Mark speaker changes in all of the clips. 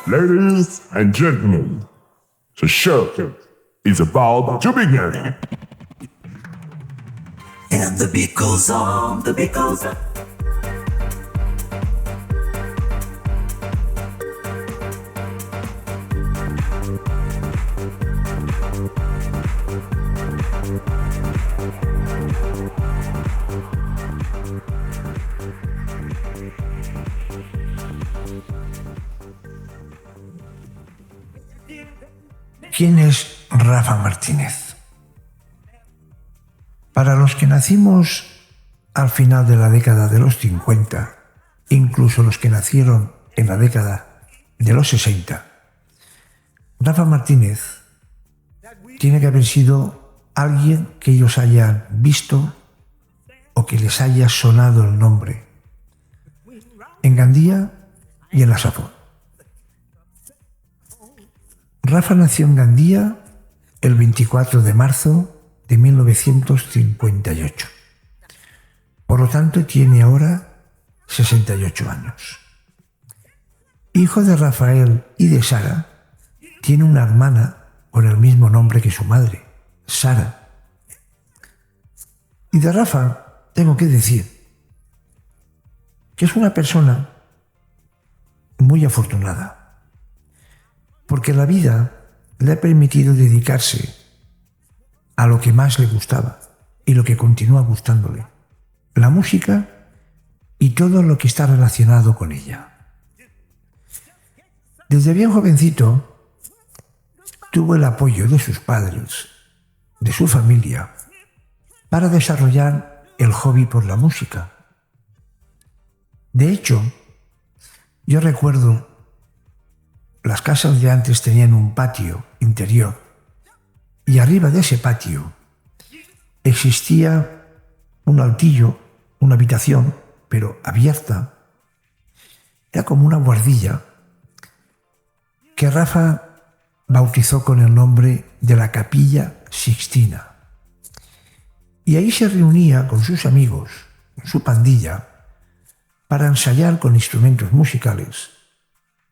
Speaker 1: Ladies and gentlemen, the show is about to begin.
Speaker 2: And the beat goes on, the beat goes on.
Speaker 3: ¿Quién es Rafa Martínez? Para los que nacimos al final de la década de los 50, incluso los que nacieron en la década de los 60, Rafa Martínez tiene que haber sido alguien que ellos hayan visto o que les haya sonado el nombre en Gandía y en la Safor. Rafa nació en Gandía el 24 de marzo de 1958. Por lo tanto, tiene ahora 68 años. Hijo de Rafael y de Sara, tiene una hermana con el mismo nombre que su madre, Sara. Y de Rafa tengo que decir que es una persona muy afortunada, porque la vida le ha permitido dedicarse a lo que más le gustaba y lo que continúa gustándole, la música y todo lo que está relacionado con ella. Desde bien jovencito tuvo el apoyo de sus padres, de su familia, para desarrollar el hobby por la música. De hecho, yo recuerdo las casas de antes tenían un patio interior y arriba de ese patio existía un altillo, una habitación, pero abierta. Era como una guardilla que Rafa bautizó con el nombre de la Capilla Sixtina. Y ahí se reunía con sus amigos, con su pandilla, para ensayar con instrumentos musicales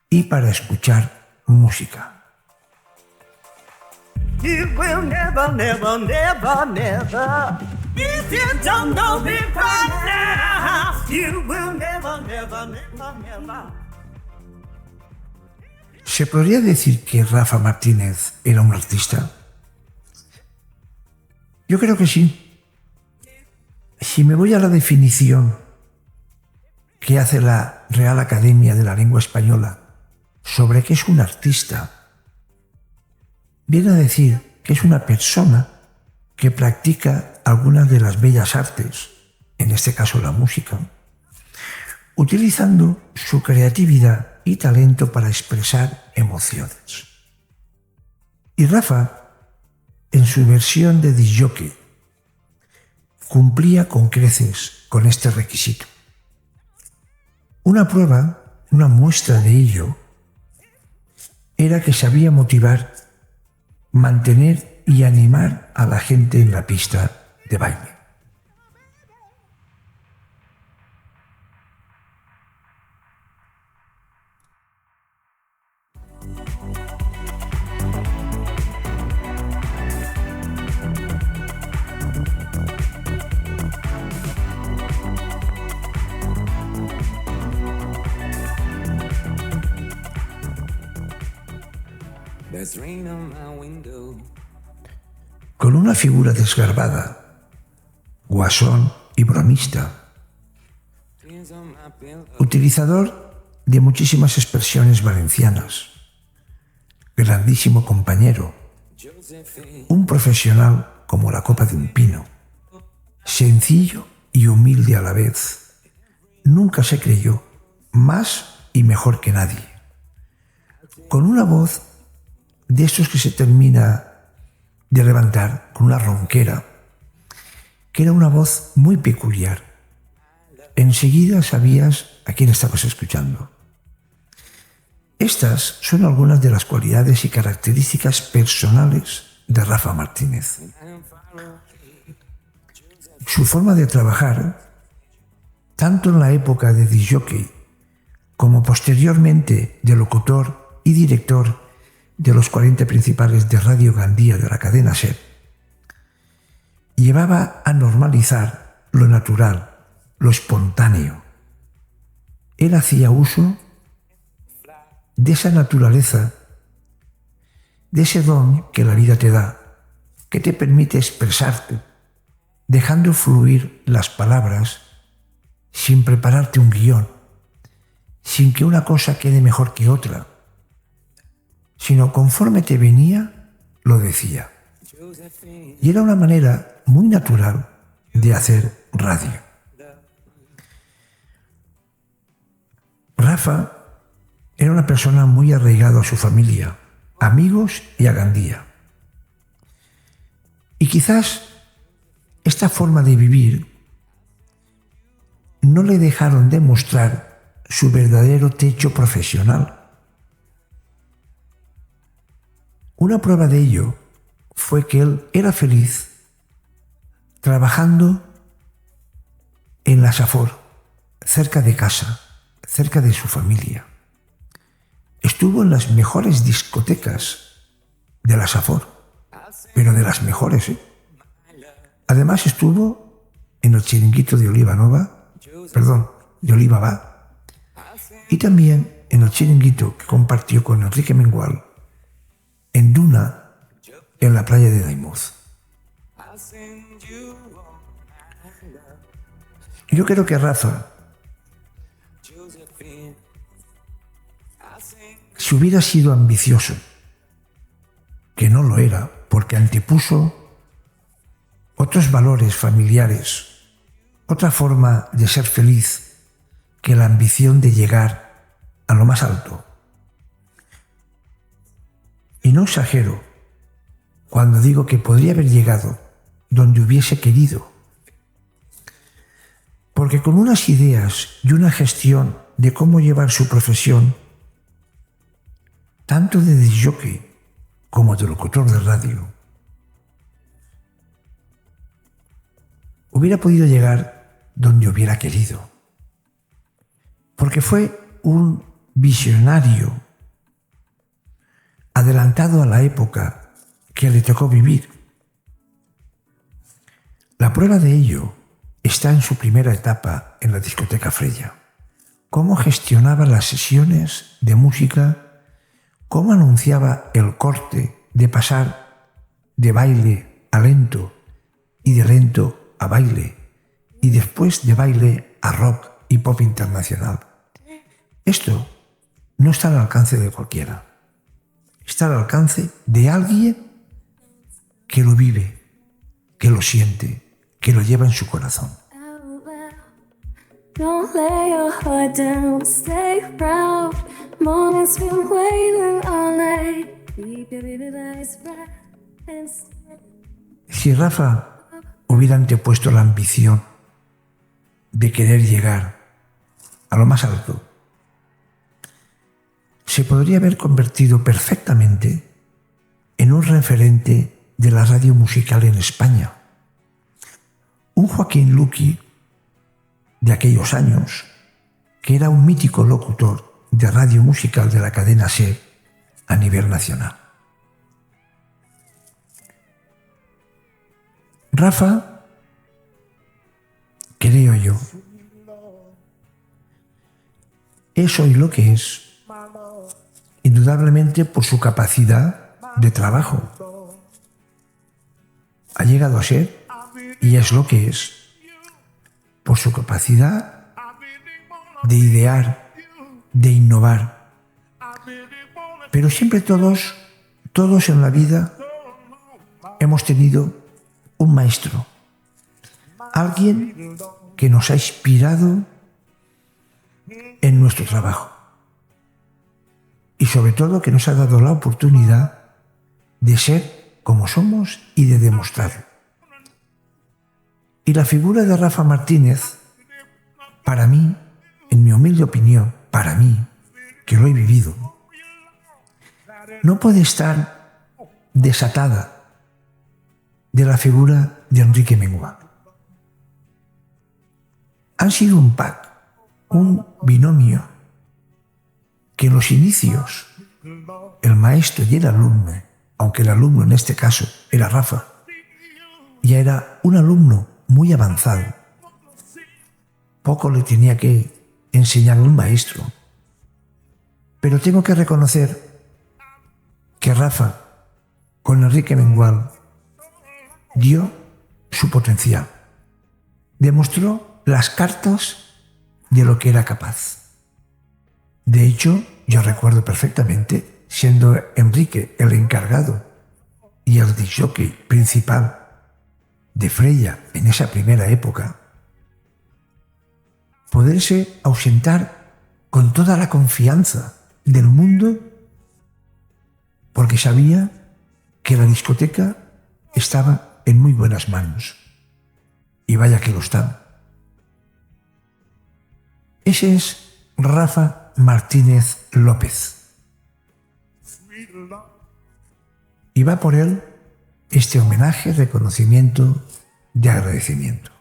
Speaker 3: y para escuchar música.
Speaker 4: You will never, never, never, never. If you don't know me right now, you will never, never, never, never.
Speaker 3: ¿Se podría decir que Rafa Martínez era un artista? Yo creo que sí. Si me voy a la definición que hace la Real Academia de la Lengua Española sobre qué es un artista, viene a decir que es una persona que practica algunas de las bellas artes, en este caso la música, utilizando su creatividad y talento para expresar emociones. Y Rafa, en su versión de disc jockey, cumplía con creces con este requisito. Una prueba, una muestra de ello, era que sabía motivar, mantener y animar a la gente en la pista de baile. Con una figura desgarbada, guasón y bromista, utilizador de muchísimas expresiones valencianas, grandísimo compañero, un profesional como la copa de un pino, sencillo y humilde a la vez, nunca se creyó más y mejor que nadie, con una voz de estos que se termina de levantar con una ronquera, que era una voz muy peculiar. Enseguida sabías a quién estabas escuchando. Estas son algunas de las cualidades y características personales de Rafa Martínez. Su forma de trabajar tanto en la época de disc-jockey como posteriormente de locutor y director de los 40 principales de Radio Gandía de la cadena SER, llevaba a normalizar lo natural, lo espontáneo. Él hacía uso de esa naturaleza, de ese don que la vida te da, que te permite expresarte, dejando fluir las palabras sin prepararte un guión, sin que una cosa quede mejor que otra, sino conforme te venía, lo decía. Y era una manera muy natural de hacer radio. Rafa era una persona muy arraigada a su familia, amigos y a Gandía. Y quizás esta forma de vivir no le dejaron demostrar su verdadero techo profesional. Una prueba de ello fue que él era feliz trabajando en la Safor, cerca de casa, cerca de su familia. Estuvo en las mejores discotecas de la Safor, pero de las mejores, ¿eh? Además estuvo en el chiringuito de de Olivaba, y también en el chiringuito que compartió con Enrique Mengual en Duna, en la playa de Daimuz. Yo creo que Rafa, si hubiera sido ambicioso, que no lo era, porque antepuso otros valores familiares, otra forma de ser feliz que la ambición de llegar a lo más alto. Y no exagero cuando digo que podría haber llegado donde hubiese querido, porque con unas ideas y una gestión de cómo llevar su profesión, tanto de disc-jockey como de locutor de radio, hubiera podido llegar donde hubiera querido, porque fue un visionario adelantado a la época que le tocó vivir. La prueba de ello está en su primera etapa en la discoteca Freya. Cómo gestionaba las sesiones de música, cómo anunciaba el corte de pasar de baile a lento y de lento a baile y después de baile a rock y pop internacional. Esto no está al alcance de cualquiera. Está al alcance de alguien que lo vive, que lo siente, que lo lleva en su corazón.
Speaker 5: Don't lay your heart down, stay proud. Morning's been waiting all night. Keep your little eyes bright and stay.
Speaker 3: Si Rafa hubiera antepuesto la ambición de querer llegar a lo más alto, se podría haber convertido perfectamente en un referente de la radio musical en España. Un Joaquín Luqui de aquellos años, que era un mítico locutor de radio musical de la cadena SER a nivel nacional. Rafa, creo yo, es hoy lo que es, indudablemente por su capacidad de trabajo. Ha llegado a ser y es lo que es por su capacidad de idear, de innovar. Pero siempre todos en la vida hemos tenido un maestro, alguien que nos ha inspirado en nuestro trabajo y sobre todo que nos ha dado la oportunidad de ser como somos y de demostrarlo. Y la figura de Rafa Martínez, para mí, en mi humilde opinión, para mí, que lo he vivido, no puede estar desatada de la figura de Enrique Mengual. han sido un pack, un binomio, que en los inicios el maestro y el alumno, aunque el alumno en este caso era Rafa, ya era un alumno muy avanzado. Poco le tenía que enseñar un maestro. Pero tengo que reconocer que Rafa, con Enrique Mengual, dio su potencial. Demostró las cartas de lo que era capaz. De hecho, yo recuerdo perfectamente, siendo Enrique el encargado y el discjockey principal de Freya en esa primera época, poderse ausentar con toda la confianza del mundo porque sabía que la discoteca estaba en muy buenas manos. Y vaya que lo estaba. Ese es Rafa Martínez López. Y va por él este homenaje, reconocimiento, de agradecimiento.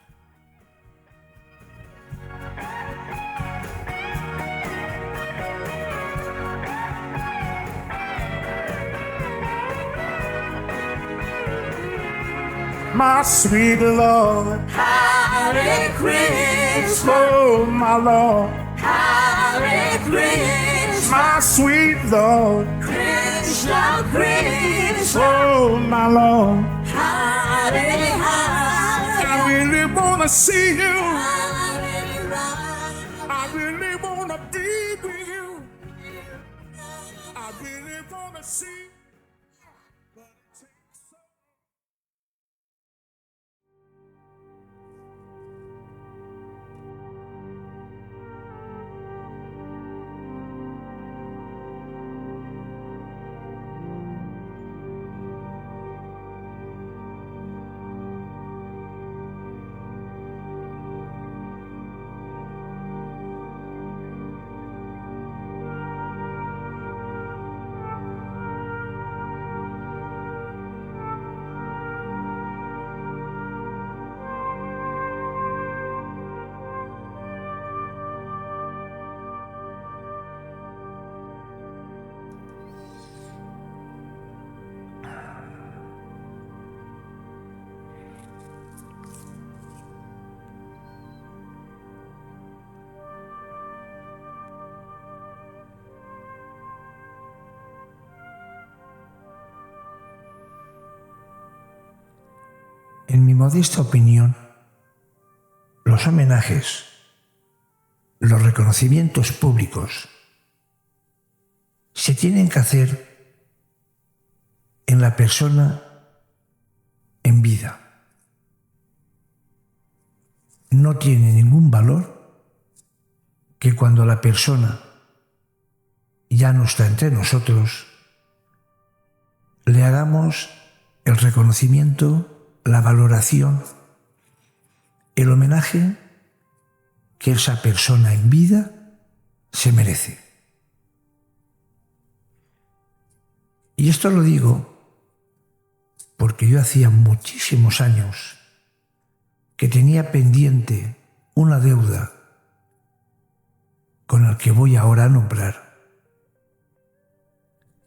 Speaker 6: My sweet Lord,
Speaker 4: Hare Krishna,
Speaker 6: oh my Lord,
Speaker 4: Hare Krishna,
Speaker 6: my sweet Lord,
Speaker 4: Krishna Krishna,
Speaker 6: oh my Lord.
Speaker 4: Hare Hare,
Speaker 6: I really wanna see you.
Speaker 4: Hare Rama,
Speaker 6: I really wanna be with you. I really wanna see.
Speaker 3: En mi modesta opinión, los homenajes, los reconocimientos públicos se tienen que hacer en la persona en vida. No tiene ningún valor que cuando la persona ya no está entre nosotros, le hagamos el reconocimiento, la valoración, el homenaje que esa persona en vida se merece. Y esto lo digo porque yo hacía muchísimos años que tenía pendiente una deuda con el que voy ahora a nombrar,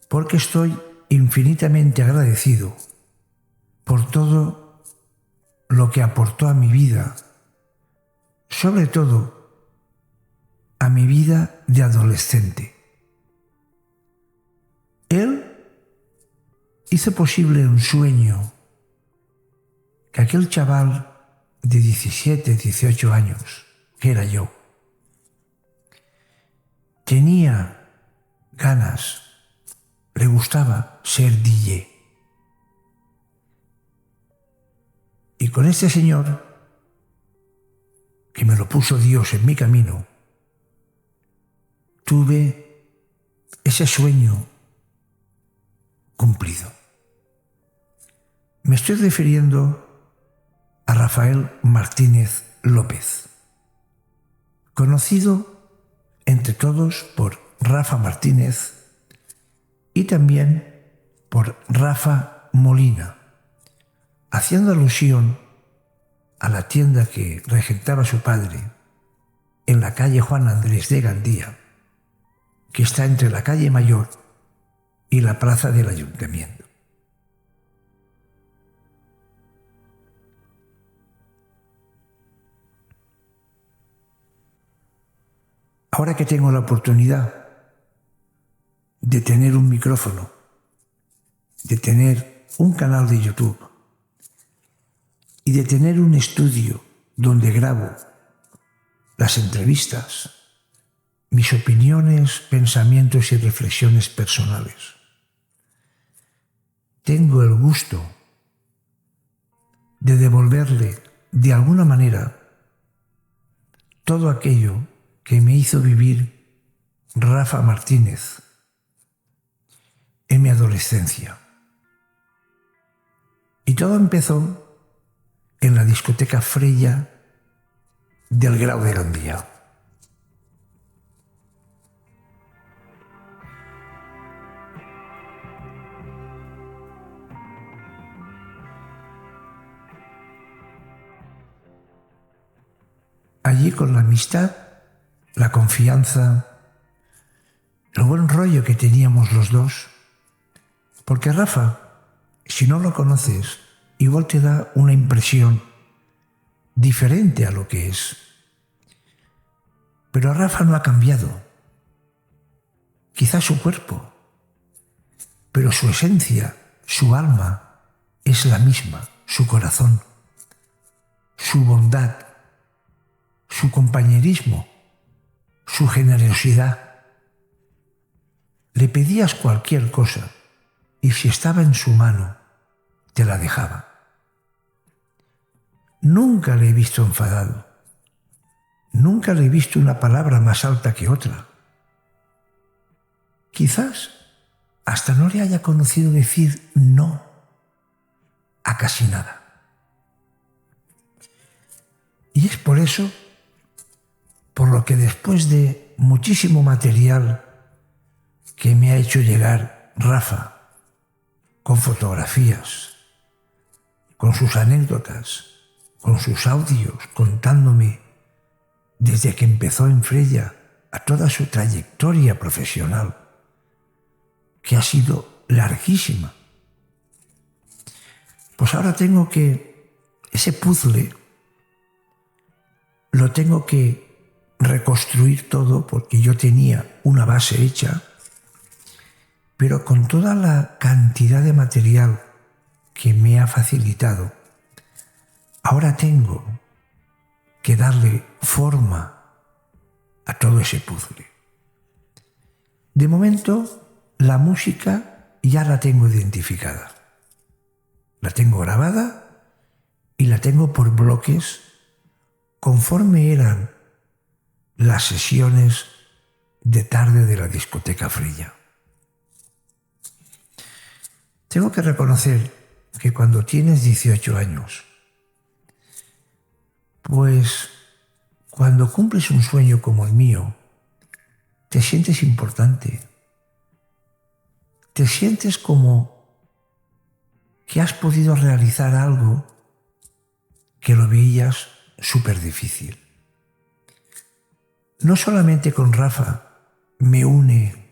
Speaker 3: porque estoy infinitamente agradecido por todo lo que aportó a mi vida, sobre todo a mi vida de adolescente. Él hizo posible un sueño que aquel chaval de 17, 18 años, que era yo, tenía ganas, le gustaba ser DJ. Y con este señor, que me lo puso Dios en mi camino, tuve ese sueño cumplido. Me estoy refiriendo a Rafael Martínez López, conocido entre todos por Rafa Martínez y también por Rafa Molina, haciendo alusión a la tienda que regentaba su padre en la calle Juan Andrés de Gandía, que está entre la calle Mayor y la plaza del Ayuntamiento. Ahora que tengo la oportunidad de tener un micrófono, de tener un canal de YouTube y de tener un estudio donde grabo las entrevistas, mis opiniones, pensamientos y reflexiones personales, tengo el gusto de devolverle de alguna manera todo aquello que me hizo vivir Rafa Martínez en mi adolescencia. Y todo empezó en la discoteca Freya del Grau de Gandía. Allí, con la amistad, la confianza, el buen rollo que teníamos los dos, porque Rafa, si no lo conoces, igual te da una impresión diferente a lo que es. Pero Rafa no ha cambiado. Quizás su cuerpo, pero su esencia, su alma, es la misma, su corazón, su bondad, su compañerismo, su generosidad. Le pedías cualquier cosa y si estaba en su mano, te la dejaba. Nunca le he visto enfadado. Nunca le he visto una palabra más alta que otra. Quizás hasta no le haya conocido decir no a casi nada. Y es por eso por lo que después de muchísimo material que me ha hecho llegar Rafa, con fotografías, con sus anécdotas, con sus audios, contándome desde que empezó en Freya a toda su trayectoria profesional, que ha sido larguísima. Pues ahora tengo que, ese puzzle, lo tengo que reconstruir todo, porque yo tenía una base hecha, pero con toda la cantidad de material que me ha facilitado, ahora tengo que darle forma a todo ese puzzle. De momento, la música ya la tengo identificada. La tengo grabada y la tengo por bloques conforme eran las sesiones de tarde de la discoteca Freya. Tengo que reconocer que cuando tienes 18 años, pues cuando cumples un sueño como el mío, te sientes importante. Te sientes como que has podido realizar algo que lo veías súper difícil. No solamente con Rafa me une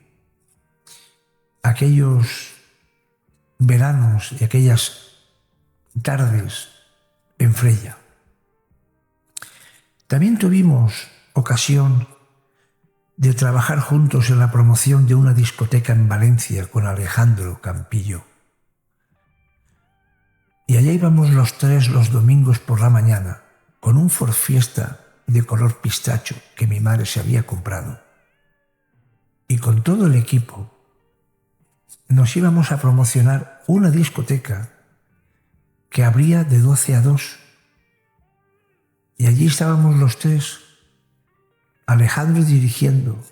Speaker 3: aquellos veranos y aquellas tardes en Freya. También tuvimos ocasión de trabajar juntos en la promoción de una discoteca en Valencia con Alejandro Campillo. Y allá íbamos los tres los domingos por la mañana con un Ford Fiesta de color pistacho que mi madre se había comprado. Y con todo el equipo nos íbamos a promocionar una discoteca que abría de 12 a 2. Y allí estábamos los tres, Alejandro dirigiendo,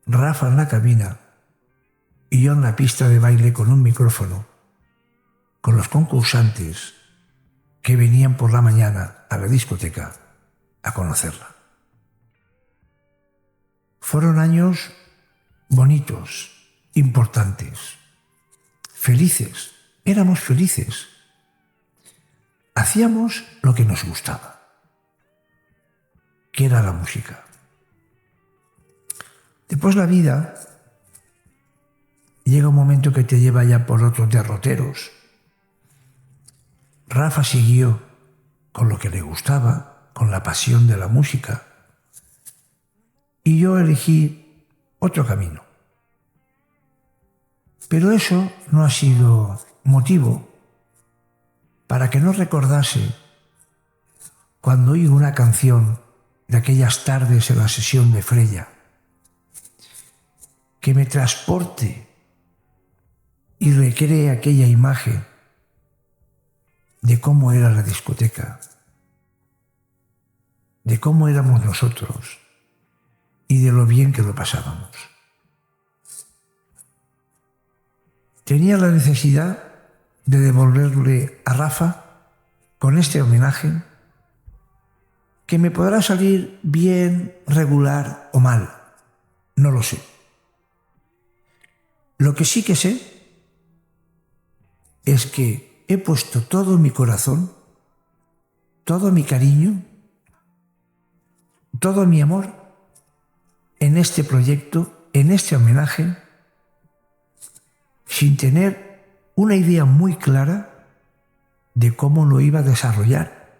Speaker 3: Rafa en la cabina y yo en la pista de baile con un micrófono, con los concursantes que venían por la mañana a la discoteca a conocerla. Fueron años bonitos, importantes, felices. Éramos felices. Hacíamos lo que nos gustaba, que era la música. Después la vida llega un momento que te lleva ya por otros derroteros. Rafa siguió con lo que le gustaba, con la pasión de la música. Y yo elegí otro camino. Pero eso no ha sido motivo para que no recordase cuando oigo una canción de aquellas tardes en la sesión de Freya, que me transporte y recree aquella imagen de cómo era la discoteca, de cómo éramos nosotros y de lo bien que lo pasábamos. Tenía la necesidad de devolverle a Rafa con este homenaje, que me podrá salir bien, regular o mal, no lo sé. Lo que sí que sé es que he puesto todo mi corazón, todo mi cariño, todo mi amor en este proyecto, en este homenaje, sin tener una idea muy clara de cómo lo iba a desarrollar.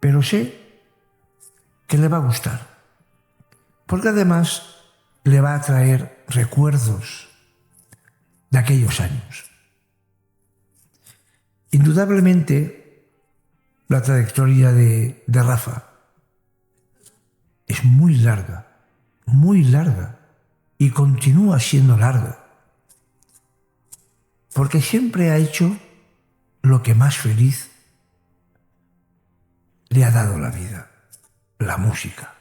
Speaker 3: Pero sé que le va a gustar, porque además le va a traer recuerdos de aquellos años. Indudablemente, la trayectoria de Rafa es muy larga y continúa siendo larga, porque siempre ha hecho lo que más feliz le ha dado la vida, la música.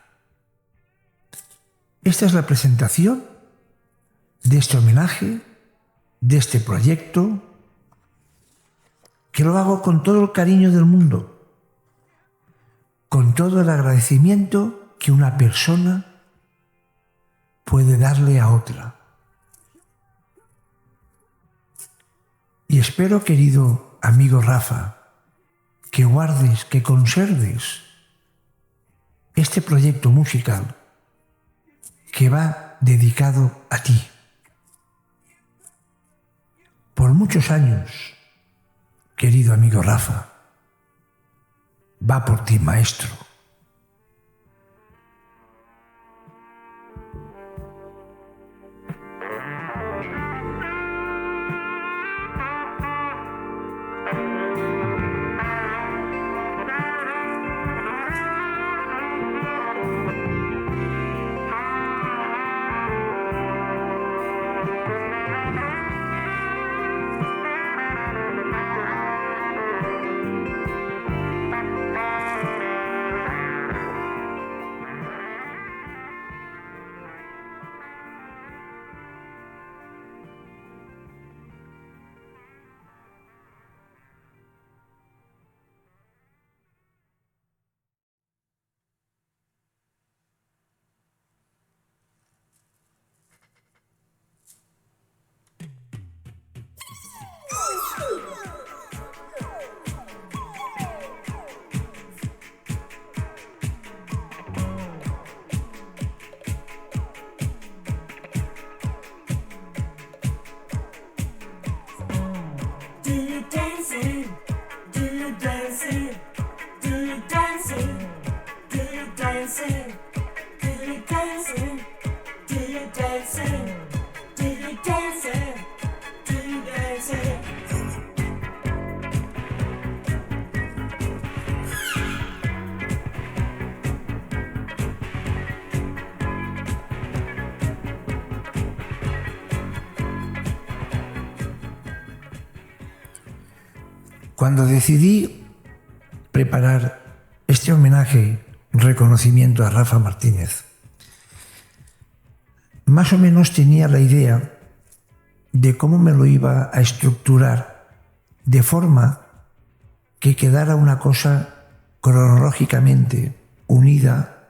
Speaker 3: Esta es la presentación de este homenaje, de este proyecto, que lo hago con todo el cariño del mundo, con todo el agradecimiento que una persona puede darle a otra. Y espero, querido amigo Rafa, que guardes, que conserves este proyecto musical que va dedicado a ti. Por muchos años, querido amigo Rafa, va por ti, maestro. Cuando decidí preparar este homenaje, reconocimiento a Rafa Martínez, más o menos tenía la idea de cómo me lo iba a estructurar de forma que quedara una cosa cronológicamente unida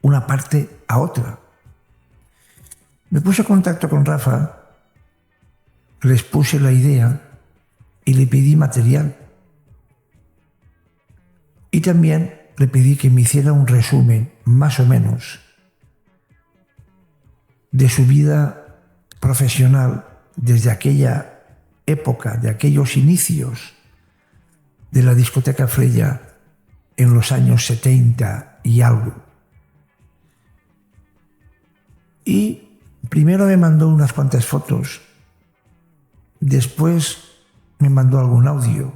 Speaker 3: una parte a otra. Me puse en contacto con Rafa, les puse la idea y le pedí material. Y también le pedí que me hiciera un resumen más o menos, de su vida profesional desde aquella época, de aquellos inicios de la discoteca Freya en los años 70 y algo. Y primero me mandó unas cuantas fotos, después me mandó algún audio,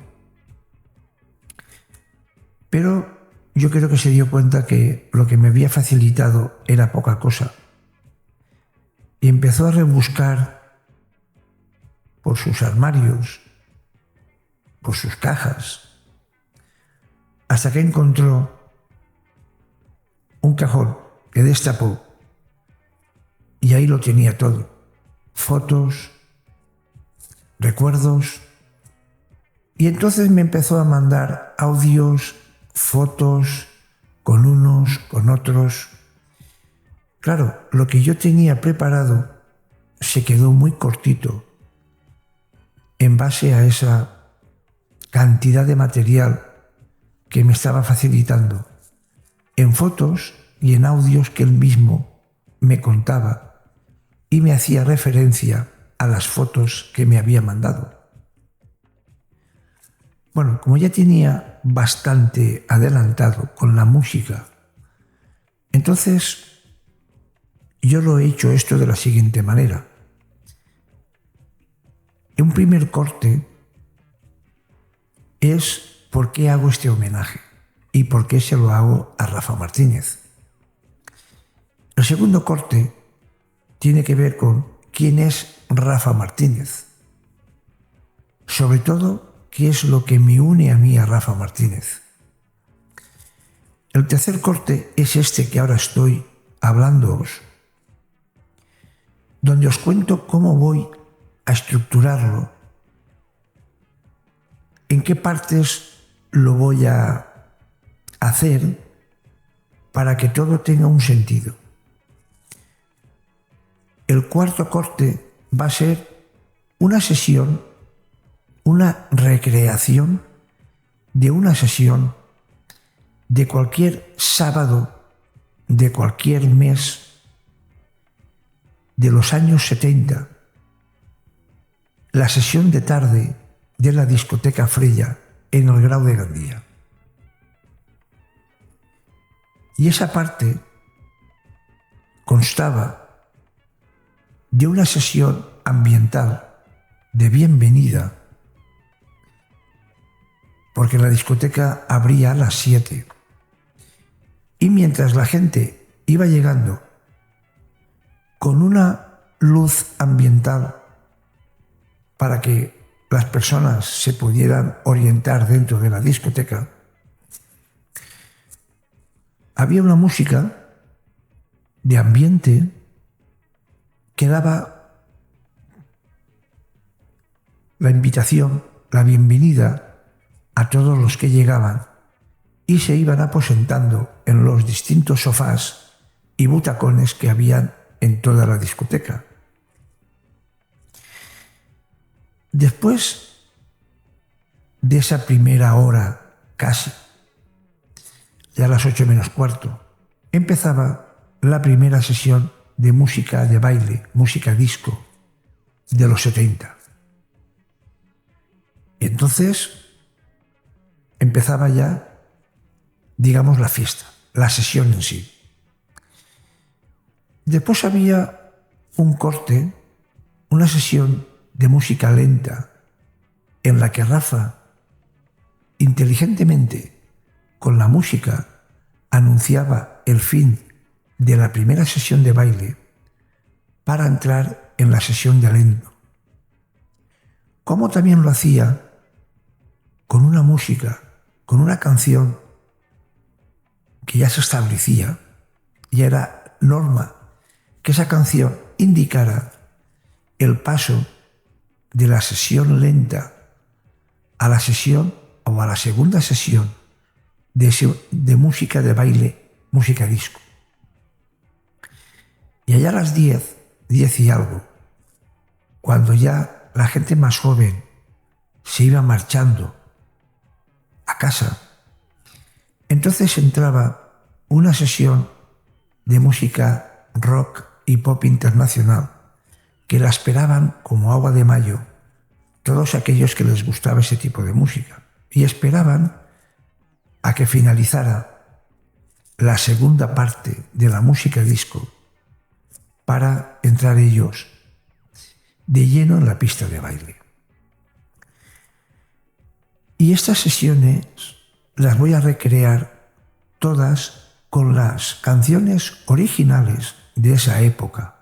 Speaker 3: pero yo creo que se dio cuenta que lo que me había facilitado era poca cosa y empezó a rebuscar por sus armarios, por sus cajas, hasta que encontró un cajón que destapó y ahí lo tenía todo: fotos, recuerdos. Y entonces me empezó a mandar audios, fotos, con unos, con otros. Claro, lo que yo tenía preparado se quedó muy cortito en base a esa cantidad de material que me estaba facilitando en fotos y en audios que él mismo me contaba y me hacía referencia a las fotos que me había mandado. Bueno, como ya tenía bastante adelantado con la música, entonces yo lo he hecho esto de la siguiente manera. Un primer corte es por qué hago este homenaje y por qué se lo hago a Rafa Martínez. El segundo corte tiene que ver con quién es Rafa Martínez. Sobre todo, qué es lo que me une a mí a Rafa Martínez. El tercer corte es este que ahora estoy hablándoos, donde os cuento cómo voy a estructurarlo, en qué partes lo voy a hacer para que todo tenga un sentido. El cuarto corte va a ser una sesión, una recreación de una sesión de cualquier sábado, de cualquier mes de los años 70, la sesión de tarde de la discoteca Freya en el Grau de Gandía. Y esa parte constaba de una sesión ambiental de bienvenida, porque la discoteca abría a las 7. Y mientras la gente iba llegando con una luz ambiental para que las personas se pudieran orientar dentro de la discoteca, había una música de ambiente que daba la invitación, la bienvenida a todos los que llegaban y se iban aposentando en los distintos sofás y butacones que habían en toda la discoteca. Después de esa primera hora casi, ya a las 8 menos cuarto, empezaba la primera sesión de música de baile, música disco de los 70. Y entonces empezaba ya, digamos, la fiesta, la sesión en sí. Después había un corte, una sesión de música lenta en la que Rafa, inteligentemente, con la música, anunciaba el fin de la primera sesión de baile para entrar en la sesión de lento. Como también lo hacía con una música, con una canción que ya se establecía, y era norma que esa canción indicara el paso de la sesión lenta a la sesión o a la segunda sesión de música de baile, música disco. Y allá a las 10 y algo, cuando ya la gente más joven se iba marchando a casa, entonces entraba una sesión de música rock y pop internacional que la esperaban como agua de mayo todos aquellos que les gustaba ese tipo de música, y esperaban a que finalizara la segunda parte de la música disco para entrar ellos de lleno en la pista de baile. Y estas sesiones las voy a recrear todas con las canciones originales de esa época,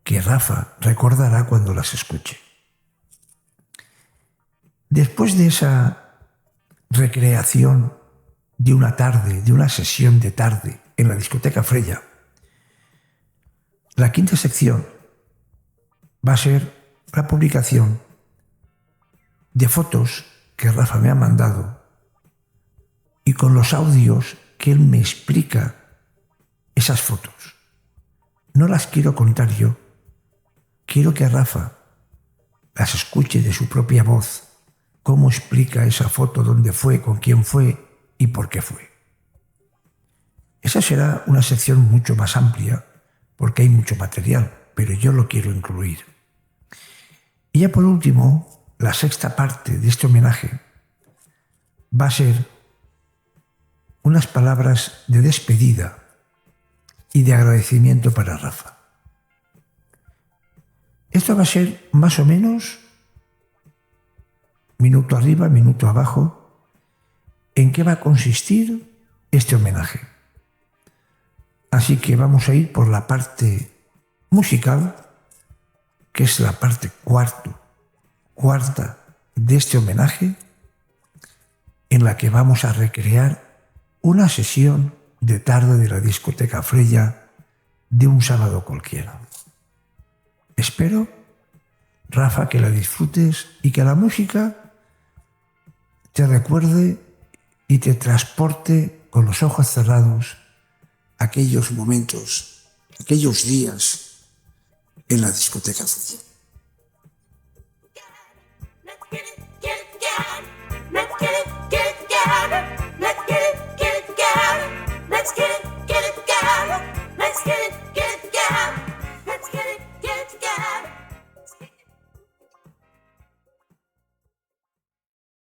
Speaker 3: que Rafa recordará cuando las escuche. Después de esa recreación de una tarde, de una sesión de tarde en la discoteca Freya, la quinta sección va a ser la publicación de fotos que Rafa me ha mandado y con los audios que él me explica esas fotos. No las quiero contar yo, quiero que Rafa las escuche de su propia voz, cómo explica esa foto, dónde fue, con quién fue y por qué fue. Esa será una sección mucho más amplia porque hay mucho material, pero yo lo quiero incluir. Y ya por último, la sexta parte de este homenaje va a ser unas palabras de despedida y de agradecimiento para Rafa. Esto va a ser más o menos minuto arriba, minuto abajo. ¿En qué va a consistir este homenaje? Así que vamos a ir por la parte musical, que es la parte cuarta de este homenaje, en la que vamos a recrear una sesión de tarde de la discoteca Freya de un sábado cualquiera. Espero, Rafa, que la disfrutes y que la música te recuerde y te transporte con los ojos cerrados aquellos momentos, aquellos días en la discoteca Freya.